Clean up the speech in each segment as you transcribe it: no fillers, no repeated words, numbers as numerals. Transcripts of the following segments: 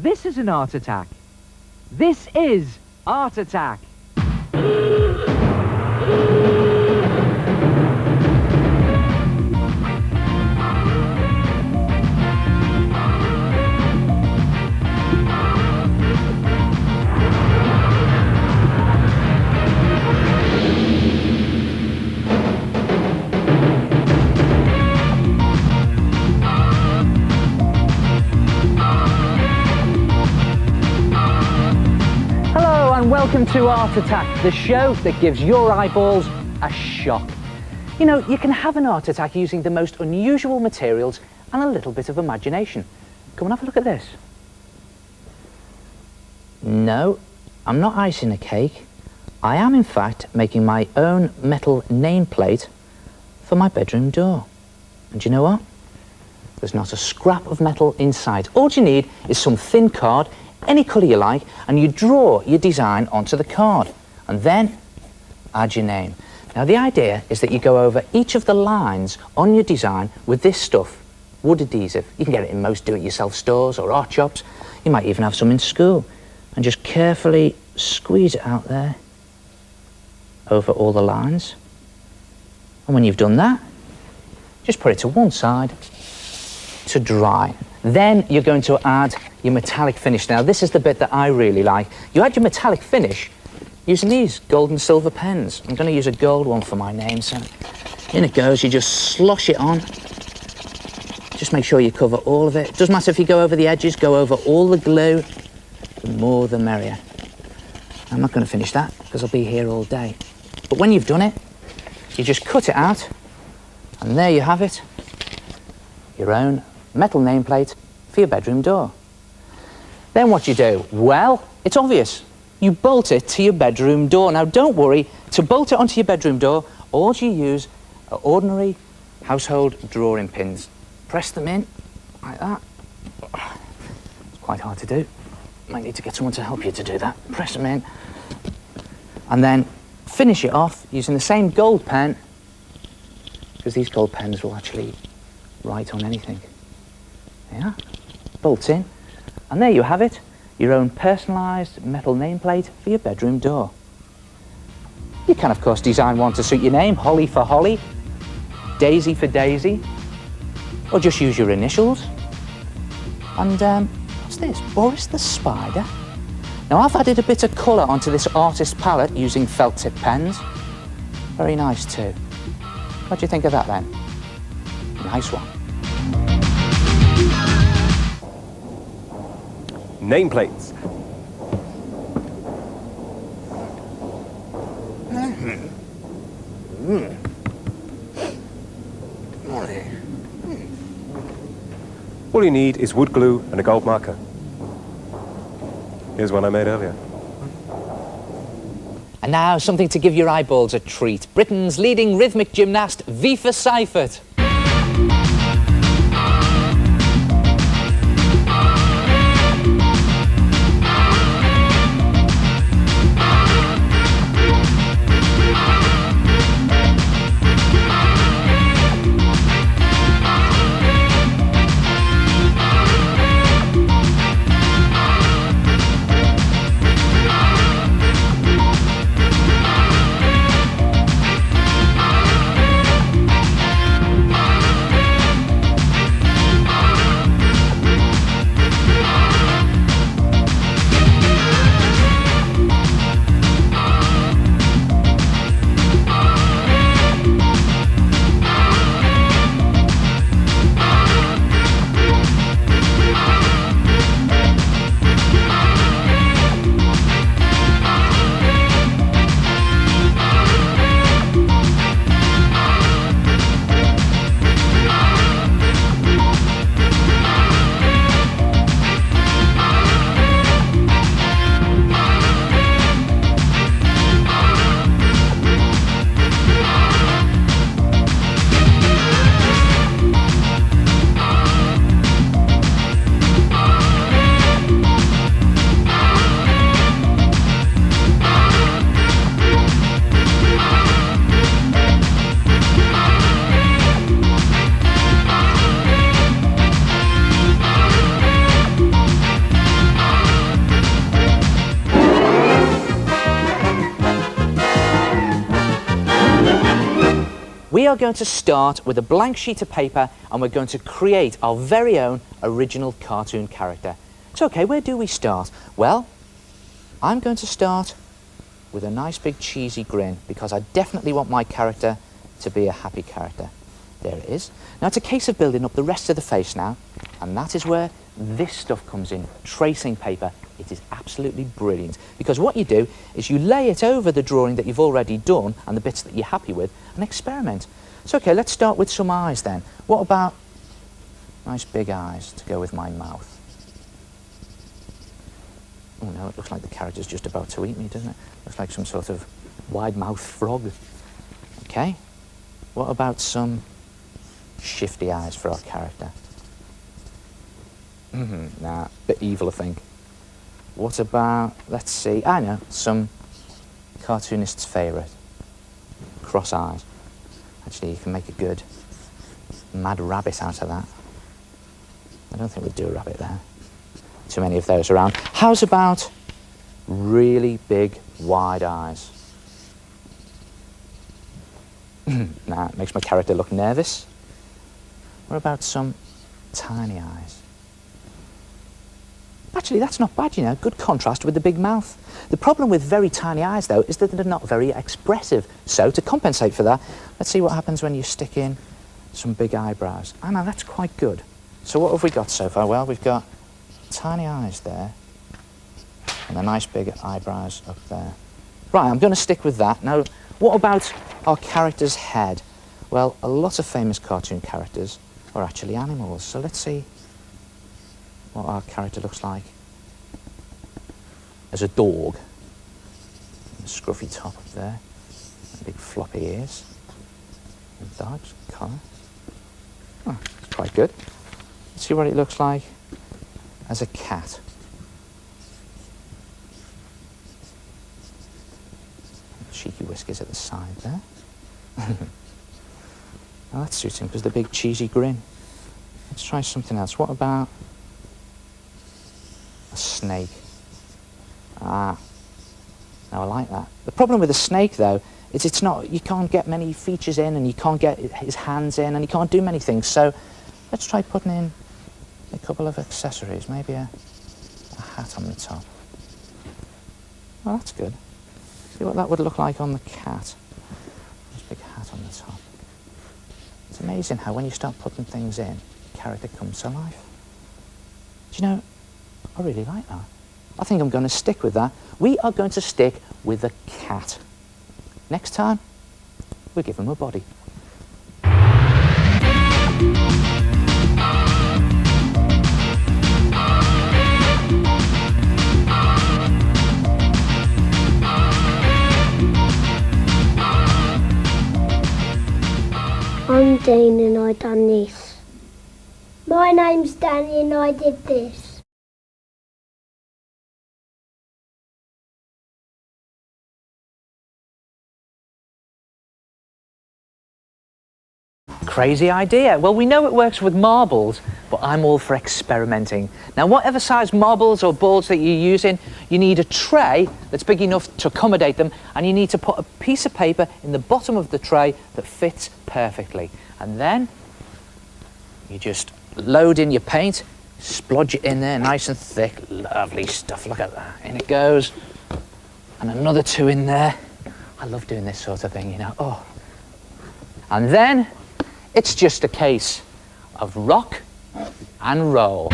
this is an art attack. This is Art Attack. Welcome to Art Attack, the show that gives your eyeballs a shock. You know, you can have an art attack using the most unusual materials and a little bit of imagination. Come and have a look at this. No, I'm not icing a cake. I am, in fact, making my own metal nameplate for my bedroom door. And do you know what? There's not a scrap of metal inside. All you need is some thin card, any colour you like, and you draw your design onto the card and then add your name. Now the idea is that you go over each of the lines on your design with this stuff, wood adhesive. You can get it in most do-it-yourself stores or art shops. You might even have some in school. And just carefully squeeze it out there over all the lines. And when you've done that, just put it to one side to dry. Then you're going to add your metallic finish. Now this is the bit that I really like. You add your metallic finish using these gold and silver pens. I'm going to use a gold one for my name, so in it goes. You just slosh it on. Just make sure you cover all of it. Doesn't matter if you go over the edges, go over all the glue. The more the merrier. I'm not going to finish that because I'll be here all day. But when you've done it, you just cut it out and there you have it. Your own metal nameplate for your bedroom door. Then what you do? Well, it's obvious. You bolt it to your bedroom door. Now don't worry, to bolt it onto your bedroom door, all you use are ordinary household drawing pins. Press them in like that. It's quite hard to do. Might need to get someone to help you to do that. Press them in. And then finish it off using the same gold pen, because these gold pens will actually write on anything. Yeah, bolt in, and there you have it, your own personalised metal nameplate for your bedroom door. You can of course design one to suit your name, Holly for Holly, Daisy for Daisy, or just use your initials. And what's this? Boris the Spider. Now I've added a bit of colour onto this artist palette using felt tip pens. Very nice too. What do you think of that then? Nice one. Nameplates. All you need is wood glue and a gold marker. Here's one I made earlier. And now something to give your eyeballs a treat. Britain's leading rhythmic gymnast, Viva Seifert. We are going to start with a blank sheet of paper and we're going to create our very own original cartoon character. So, okay, where do we start? Well, I'm going to start with a nice big cheesy grin because I definitely want my character to be a happy character. There it is. Now it's a case of building up the rest of the face now, and that is where this stuff comes in, tracing paper. It is absolutely brilliant because what you do is you lay it over the drawing that you've already done and the bits that you're happy with and experiment. So okay, let's start with some eyes then. What about nice big eyes to go with my mouth? Oh no, it looks like the character's just about to eat me, doesn't it? Looks like some sort of wide-mouthed frog. Okay, what about some shifty eyes for our character? Nah, bit evil, I think. What about, let's see, I know, some cartoonist's favourite, cross eyes. Actually, you can make a good mad rabbit out of that. I don't think we'd do a rabbit there. Too many of those around. How's about really big, wide eyes? Nah, it makes my character look nervous. What about some tiny eyes? Actually, that's not bad, you know, good contrast with the big mouth. The problem with very tiny eyes, though, is that they're not very expressive. So, to compensate for that, let's see what happens when you stick in some big eyebrows. Ah, no, that's quite good. So what have we got so far? Well, we've got tiny eyes there, and a nice big eyebrows up there. Right, I'm going to stick with that. Now, what about our character's head? Well, a lot of famous cartoon characters are actually animals, so let's see what our character looks like as a dog. A scruffy top up there, and big floppy ears, and dog's collar. Oh, it's quite good. Let's see what it looks like as a cat. Cheeky whiskers at the side there. Now that suits him because the big cheesy grin. Let's try something else. What about a snake? Ah, now I like that. The problem with a snake, though, is it's not, you can't get many features in and you can't get his hands in and you can't do many things. So let's try putting in a couple of accessories, maybe a hat on the top. Well, that's good. See what that would look like on the cat. This big hat on the top. It's amazing how when you start putting things in, the character comes to life. Do you know, I really like that. I think I'm going to stick with that. We are going to stick with the cat. Next time, we'll give him a body. I'm Dean and I done this. My name's Danny and I did this. Crazy idea. Well, we know it works with marbles, but I'm all for experimenting. Now, whatever size marbles or balls that you're using, you need a tray that's big enough to accommodate them, and you need to put a piece of paper in the bottom of the tray that fits perfectly. And then you just load in your paint, splodge it in there nice and thick. Lovely stuff, look at that. In it goes. And another two in there. I love doing this sort of thing, you know. Oh. And then it's just a case of rock and roll.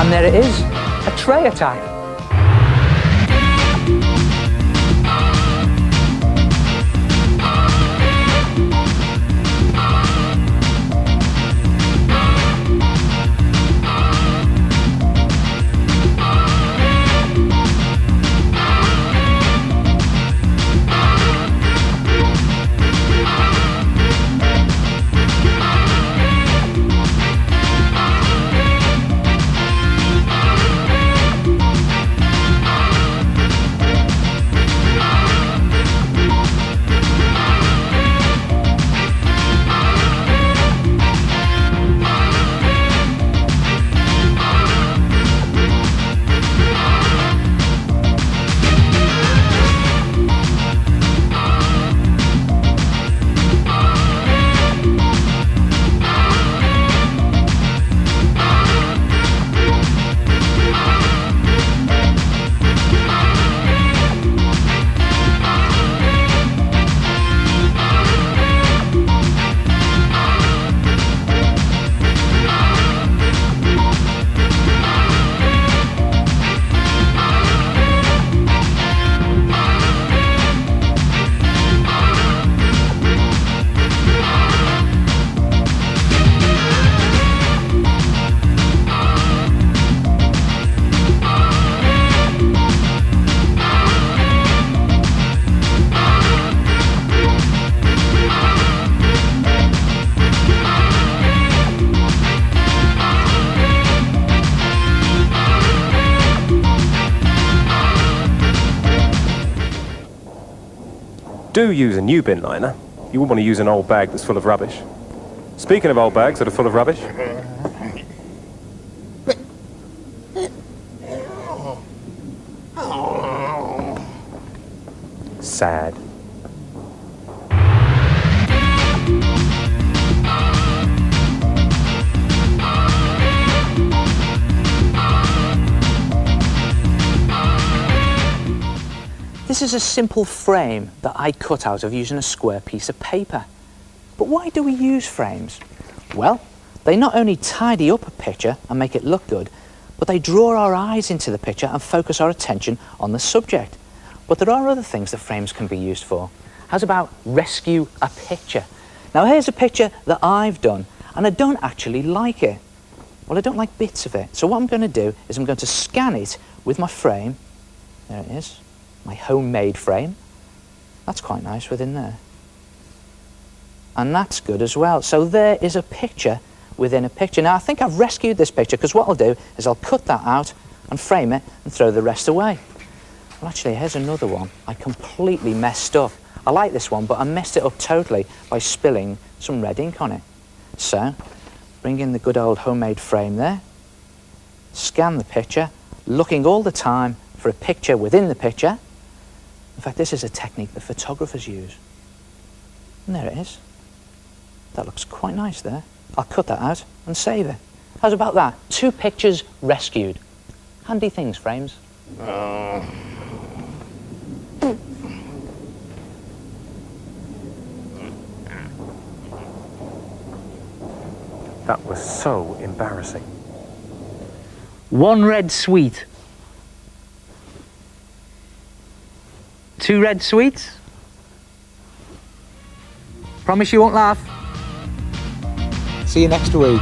And there it is, a tray attack. do use a new bin liner, you wouldn't want to use an old bag that's full of rubbish. Speaking of old bags that are full of rubbish... Sad. This is a simple frame that I cut out of using a square piece of paper. But why do we use frames? Well, they not only tidy up a picture and make it look good, but they draw our eyes into the picture and focus our attention on the subject. But there are other things that frames can be used for. How's about rescue a picture? Now here's a picture that I've done, and I don't actually like it. Well, I don't like bits of it. So what I'm going to do is I'm going to scan it with my frame. There it is. My homemade frame. That's quite nice within there. And that's good as well. So there is a picture within a picture. Now I think I've rescued this picture because what I'll do is I'll cut that out and frame it and throw the rest away. Well, actually, here's another one I completely messed up. I like this one, but I messed it up totally by spilling some red ink on it. So, bring in the good old homemade frame there, scan the picture, looking all the time for a picture within the picture. In fact, this is a technique that photographers use. And there it is. That looks quite nice there. I'll cut that out and save it. How's about that? 2 pictures rescued. Handy things, frames. That was so embarrassing. 1 red sweet. 2 red sweets. Promise you won't laugh. See you next week.